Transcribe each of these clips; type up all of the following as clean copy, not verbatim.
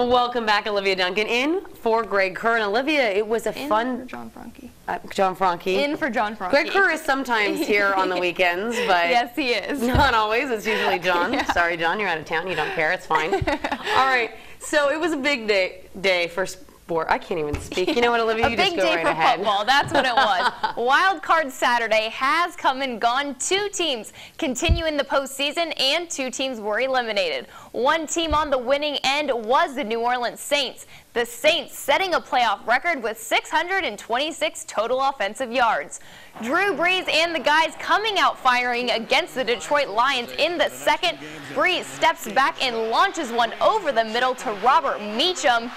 Welcome back, Olivia Duncan, in for Greg Kerr. And Olivia, it was a fun... John Franke. John Franke. In for John Franke. Greg Kerr is sometimes here on the weekends, but... Yes, he is. Not always. It's usually John. Yeah. Sorry, John, you're out of town. You don't care. It's fine. All right. So it was a big day for sport. I can't even speak. You know what, Olivia? You just go right ahead. A big day for football. That's what it was. Wild Card Saturday has come and gone. 2 teams continue in the postseason, and 2 teams were eliminated. 1 team on the winning end was the New Orleans Saints. The Saints setting a playoff record with 626 total offensive yards. Drew Brees and the guys coming out firing against the Detroit Lions in the second. Brees steps back and launches one over the middle to Robert Meacham.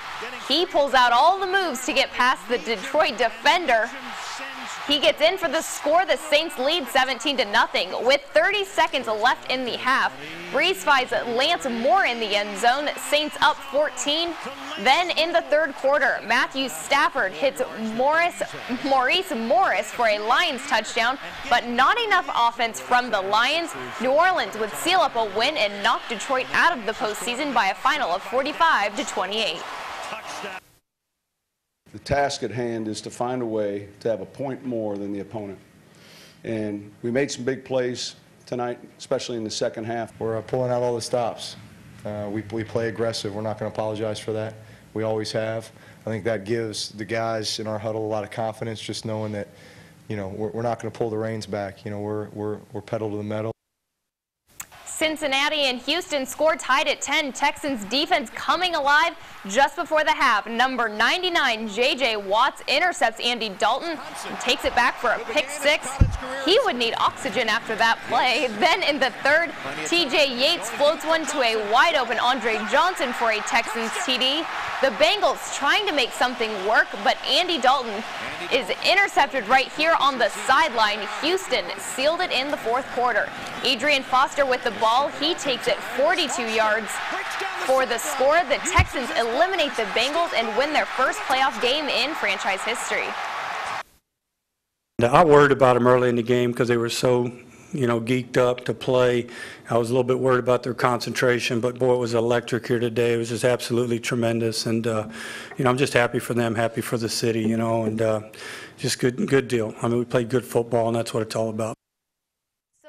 He pulls out all the moves to get past the Detroit defender. He gets in for the score. The Saints lead 17-0 with 30 seconds left in the half. Brees finds Lance Moore in the end zone. Saints up 14. Then in the third quarter, Matthew Stafford hits Maurice Morris for a Lions touchdown, but not enough offense from the Lions. New Orleans would seal up a win and knock Detroit out of the postseason by a final of 45-28. The task at hand is to find a way to have a point more than the opponent. And we made some big plays tonight, especially in the second half. We're pulling out all the stops. We play aggressive. We're not going to apologize for that. We always have. I think that gives the guys in our huddle a lot of confidence, just knowing that, you know, we're not going to pull the reins back. You know, we're pedal to the metal. Cincinnati and Houston score tied at 10. Texans defense coming alive just before the half. Number 99, J.J. Watts, intercepts Andy Dalton and takes it back for a pick 6. He would need oxygen after that play. Then in the third, T.J. Yates floats one to a wide-open Andre Johnson for a Texans TD. The Bengals trying to make something work, but Andy Dalton is intercepted right here on the sideline. Houston sealed it in the fourth quarter. Adrian Foster with the ball. He takes it 42 yards for the score. The Texans eliminate the Bengals and win their first playoff game in franchise history. I worried about them early in the game because they were so, you know, geeked up to play. I was a little bit worried about their concentration, but boy, it was electric here today. It was just absolutely tremendous, and you know, I'm just happy for them, happy for the city, you know, and just good deal. I mean, we played good football, and that's what it's all about.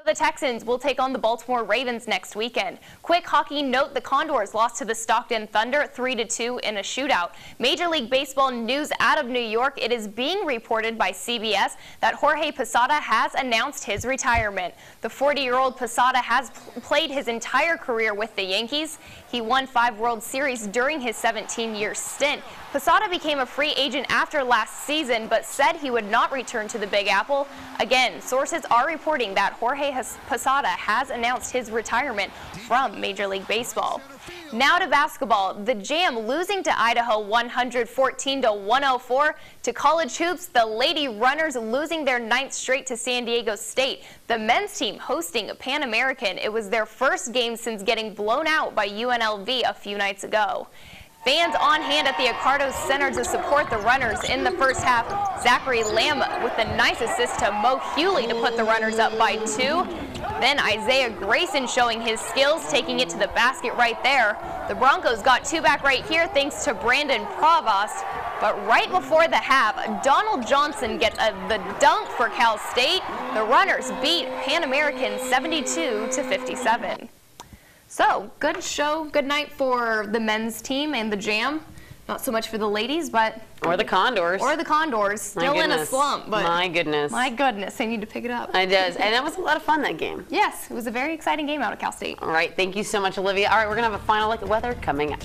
The Texans will take on the Baltimore Ravens next weekend. Quick hockey note, the Condors lost to the Stockton Thunder 3-2 in a shootout. Major League Baseball news out of New York. It is being reported by CBS that Jorge Posada has announced his retirement. The 40-year-old Posada has played his entire career with the Yankees. He won 5 World Series during his 17-year stint. Posada became a free agent after last season, but said he would not return to the Big Apple. Again, sources are reporting that Jorge Posada has announced his retirement from Major League Baseball. Now to basketball. The Jam losing to Idaho 114-104. To college hoops, the Lady Runners losing their 9th straight to San Diego State. The men's team hosting a Pan American. It was their first game since getting blown out by UNLV a few nights ago. Fans on hand at the Accardo Center to support the Runners in the first half. Zachary Lamb with a nice assist to Mo Hewley to put the Runners up by 2. Then Isaiah Grayson showing his skills, taking it to the basket right there. The Broncos got 2 back right here thanks to Brandon Provost. But right before the half, Donald Johnson gets the dunk for Cal State. The Runners beat Pan American 72-57. So, good show, good night for the men's team and the Jam. Not so much for the ladies, but... Or the Condors. Or the Condors. Still in a slump, but... My goodness. My goodness, they need to pick it up. It does. And that was a lot of fun, that game. Yes, it was a very exciting game out of Cal State. All right, thank you so much, Olivia. All right, we're going to have a final look at weather coming up.